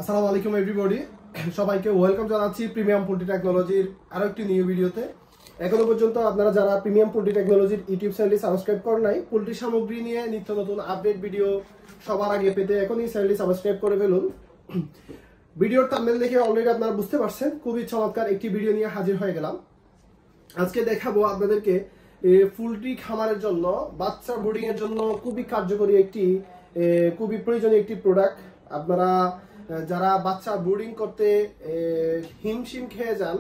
আসসালামু আলাইকুম এভরিবডি, সবাইকে ওয়েলকাম জানাচ্ছি প্রিমিয়াম পোল্ট্রি টেকনোলজির আরো একটি নিউ ভিডিওতে। এখনো পর্যন্ত আপনারা যারা প্রিমিয়াম পোল্ট্রি টেকনোলজির ইউটিউব চ্যানেলটি সাবস্ক্রাইব করেন নাই, পোল্ট্রি সামগ্রী নিয়ে নিত্য নতুন আপডেট ভিডিও সবার আগে পেতে এখনই চ্যানেলটি সাবস্ক্রাইব করে ফেলুন। ভিডিওর থাম্বনেল দেখে অলরেডি আপনারা বুঝতে পারছেন খুবই চমৎকার একটি ভিডিও নিয়ে হাজির হয়ে গেলাম। আজকে দেখাবো আপনাদেরকে পোল্ট্রি খামারের জন্য, বাচ্চা ব্রিডিং এর জন্য খুবই কার্যকরী একটি খুবই প্রয়োজনীয় একটি প্রোডাক্ট। আপনারা যারা বাচ্চা ব্রিডিং করতে হিমশিম খেয়ে যান,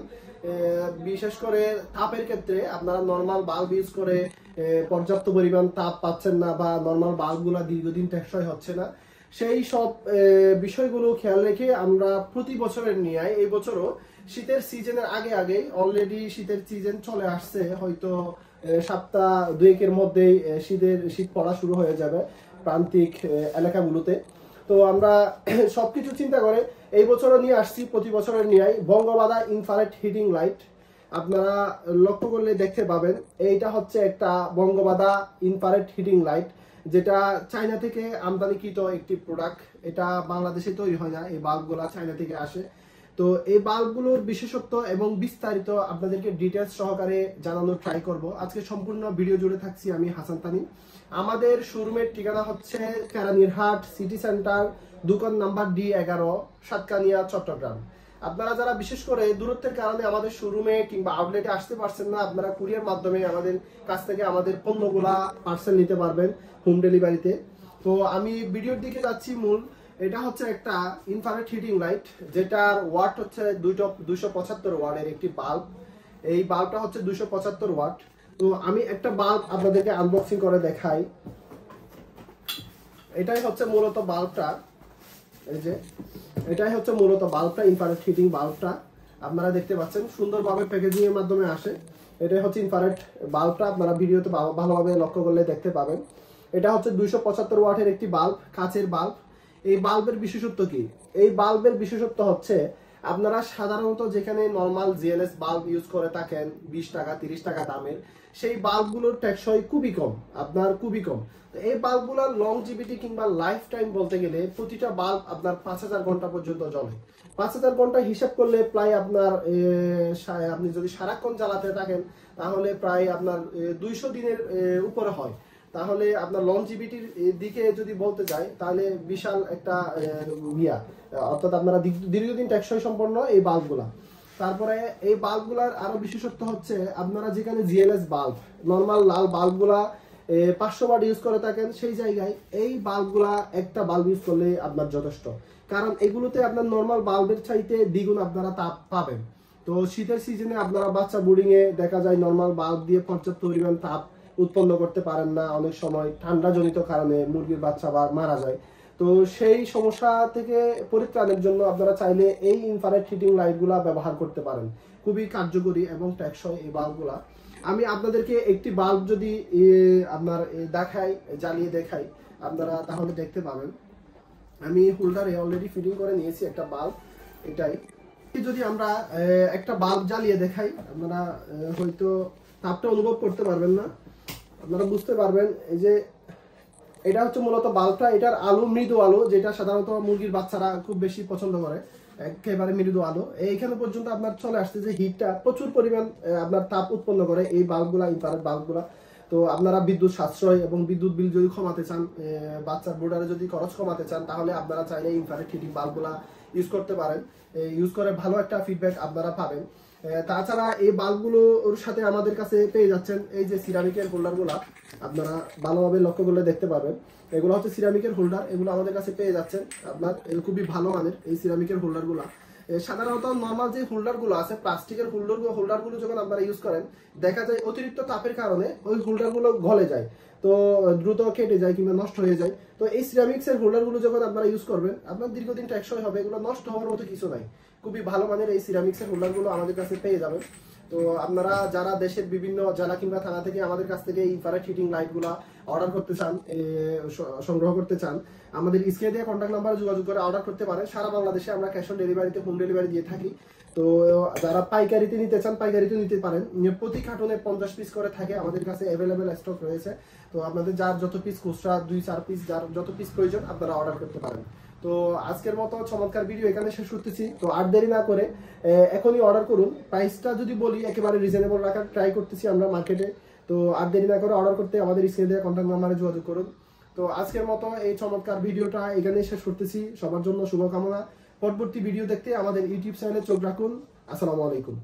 বিশেষ করে তাপের ক্ষেত্রে আপনারা নর্মাল বাল্ব ইউজ করে পর্যাপ্ত পরিমাণ তাপ পাচ্ছেন না বা নর্মাল বাল্বগুলো দীর্ঘদিন টেকসই হচ্ছে না, সেই সব বিষয়গুলো খেয়াল রেখে আমরা প্রতি বছরের নিয়ে এই বছরও শীতের সিজনের আগেই অলরেডি শীতের সিজন চলে আসছে, হয়তো সপ্তাহ দুয়েকের মধ্যেই শীত পড়া শুরু হয়ে যাবে প্রান্তিক এলাকাগুলোতে। তো আমরা সবকিছু চিন্তা করে এই বছরও নিয়ে আসছি প্রতি বছরের নিয়ে বঙ্গবাধা ইনফ্রারেড হিটিং লাইট। আপনারা লক্ষ্য করলে দেখতে পাবেন এইটা হচ্ছে একটা বঙ্গবাধা ইনফ্রারেড হিটিং লাইট, যেটা চায়না থেকে আমদানিকৃত একটি প্রোডাক্ট। এটা বাংলাদেশে তৈরি হয় না, এই বাল্বগুলো চায়না থেকে আসে। তো এই বাল্বগুলোর বিশেষত্ব এবং বিস্তারিত আপনাদেরকে ডিটেলস সহকারে জানানোর ট্রাই করব। আজকে সম্পূর্ণ ভিডিও জুড়ে থাকছি আমি হাসান তানিম। আমাদের শোরুমের ঠিকানা হচ্ছে কেরানীরহাট সিটি সেন্টার, দোকান নাম্বার D11, সাতকানিয়া, চট্টগ্রাম। আপনারা যারা বিশেষ করে দূরত্বের কারণে আমাদের শোরুমে কিংবা আউটলেটে আসতে পারছেন না, আপনারা কুরিয়ার মাধ্যমে আমাদের কাছ থেকে আমাদের পণ্যগুলা পার্সেল নিতে পারবেন হোম ডেলিভারিতে। তো আমি ভিডিওর দিকে যাচ্ছি। মূল এটা হচ্ছে একটা ইনফ্রারেড হিটিং লাইট, যেটার ওয়াট হচ্ছে 275 ওয়াটের একটি বাল্ব। এই বাল্বটা হচ্ছে 275 ওয়াট। তো আমি একটা বাল্ব আপনাদেরকে আনবক্সিং করে দেখাই। এটাই হচ্ছে মূলত বাল্বটা, এই যে এটাই হচ্ছে মূলত বাল্বটা, ইনফ্রারেড হিটিং বাল্বটা আপনারা দেখতে পাচ্ছেন সুন্দরভাবে প্যাকেজিং এর মাধ্যমে আসে। এটাই হচ্ছে ইনফ্রারেড বাল্বটা, আপনারা ভিডিওতে ভালোভাবে লক্ষ্য করলে দেখতে পাবেন। এটা হচ্ছে 275 ওয়াটের একটি বাল্ব, কাচের বাল্ব। এই বাল্বের বিশেষত্ব কি? এই বাল্বের বিশেষত্ব হচ্ছে আপনারা সাধারণত যেখানে নরমাল জিএলএস বাল্ব ইউজ করে থাকেন 20 টাকা 30 টাকা দামের, সেই বাল্বগুলোর টেকসই খুবই কম, আপনার খুবই কম। তো এই বাল্বগুলোর লংজিভিটি কিংবা লাইফ টাইম বলতে গেলে প্রতিটা বাল্ব আপনার 5000 ঘন্টা পর্যন্ত জ্বলে। 5000 ঘন্টা হিসাব করলে প্রায় আপনার আপনি যদি সারাক্ষণ জ্বালাতে থাকেন তাহলে প্রায় আপনার 200 দিনের উপরে হয়। তাহলে আপনার লংজিভিটির দিকে যদি বলতে যাই তাহলে বিশাল একটা অর্থাৎ আপনারা দীর্ঘদিন টেকসই সম্পন্ন এই বাল্বগুলা। তারপরে এই বাল্বগুলার আরো বিশেষত্ব হচ্ছে আপনারা যেখানে জিএলএস বাল্ব নরমাল লাল বাল্বগুলা 500 ওয়াট ইউজ করে থাকেন, সেই জায়গায় এই বাল্বগুলা একটা বাল্ব ইউজ করলে আপনার যথেষ্ট, কারণ এগুলোতে আপনার নরমাল বাল্বের চাইতে দ্বিগুণ আপনারা তাপ পাবেন। তো শীতের সিজনে আপনারা বাচ্চা বোর্ডিং এ দেখা যায় নরমাল বাল্ব দিয়ে পর্যাপ্ত পরিমাণ তাপ উৎপন্ন করতে পারেন না, অনেক সময় ঠান্ডা জনিত কারণে মুরগির বাচ্চা মারা যায়। তো সেই সমস্যা থেকে পরিত্রাণের জন্য আপনারা চাইলে এই ইনফ্রারেড হিটিং লাইটগুলা ব্যবহার করতে পারেন। খুবই কার্যকরী এবং টেকসই এই বাল্বগুলা। আমি আপনাদেরকে একটি বাল্ব যদি আপনার জ্বালিয়ে দেখাই, আপনারা তাহলে দেখতে পাবেন। আমি হোল্ডারে অলরেডি ফিটিং করে নিয়েছি একটা বাল্ব। এটাই যদি আমরা একটা বাল্ব জ্বালিয়ে দেখাই, আপনারা হয়তো তাপটা অনুভব করতে পারবেন না, আপনারা বুঝতে পারবেন। এই যে এটা হচ্ছে মূলত বাল্বটা, এটার আলো মৃদু আলো, যেটা সাধারণত মুরগির বাচ্চারা খুব বেশি পছন্দ করে, একেবারে মৃদু আলো। এইখানে পর্যন্ত আপনার চলে আসছে যে হিটটা প্রচুর পরিমাণ আপনার তাপ উৎপন্ন করে এই বাল্বগুলা, ইনফ্রারেড বাল্বগুলা। তো আপনারা বিদ্যুৎ সাশ্রয় এবং বিদ্যুৎ বিল যদি কমাতে চান, বাচ্চার বোর্ডারে যদি খরচ কমাতে চান, তাহলে আপনারা চাইলে ইনফ্রারেড হিটিং বাল্বগুলা ইউজ করতে পারেন। ইউজ করে ভালো একটা ফিডব্যাক আপনারা পাবেন। তাছাড়া এই বাল্বগুলোর সাথে আমাদের কাছে পেয়ে যাচ্ছেন এই যে সিরামিকের হোল্ডারগুলা, আপনারা ভালোভাবে লক্ষ্য করলে দেখতে পাবেন। এগুলো হচ্ছে সিরামিকের হোল্ডার, এগুলো আমাদের কাছে পেয়ে যাচ্ছেন আপনার খুবই ভালো মানের এই সিরামিকের হোল্ডারগুলা। সাধারণত নর্মাল যে হোল্ডারগুলো আছে, প্লাস্টিকের হোল্ডারগুলো যখন আপনারা ইউজ করেন, দেখা যায় অতিরিক্ত তাপের কারণে ওই হোল্ডারগুলো গলে যায়, তো দ্রুত কেটে যায় কিংবা নষ্ট হয়ে যায়। তো এই সিরামিক্সের হোল্ডারগুলো যখন আপনারা ইউজ করবেন, আপনার দীর্ঘদিন টেকসই হবে, এগুলো নষ্ট হওয়ার মতো কিছু নাই। খুবই ভালো মানের এই সিরামিক্সের হোল্ডারগুলো আমাদের কাছে পেয়ে যাবেন। তো আপনারা যারা দেশের বিভিন্ন জেলা কিংবা থানা থেকে আমাদের কাছ থেকে ইনফ্রারেড হিটিং লাইটগুলো অর্ডার করতে চান, সংগ্রহ করতে চান, আমাদের স্ক্রিনে দেওয়া কন্ট্যাক্ট নাম্বারে যোগাযোগ করে অর্ডার করতে পারেন। সারা বাংলাদেশে আমরা ক্যাশ অন ডেলিভারিতে হোম ডেলিভারি দিয়ে থাকি। তো যারা পাইকারিতে নিতে চান পাইকারিতে নিতে পারেন। প্রতি কার্টুনে 50 পিস করে থাকে, আমাদের কাছে অ্যাভেলেবেল স্টক রয়েছে। তো আপনাদের যার যত পিস খুচরা 2-4 পিস, যার যত পিস প্রয়োজন আপনারা অর্ডার করতে পারেন। তো আজকের মতো চমৎকার ভিডিও এখানে শেষ করতেছি। তো আর দেরি না করে এখনই অর্ডার করুন। প্রাইসটা যদি বলি একেবারে রিজনেবল রাখার ট্রাই করতেছি আমরা মার্কেটে। তো আর দেরি না করে অর্ডার করতে আমাদের স্ক্রিনে দেওয়া কন্ট্যাক্ট নাম্বারে যোগাযোগ করুন। তো আজকের মতো এই চমৎকার ভিডিওটা এখানেই শেষ করতেছি। সবার জন্য শুভকামনা। পরবর্তী ভিডিও দেখতে আমাদের ইউটিউব চ্যানেলে চোখ রাখুন। আসসালামু আলাইকুম।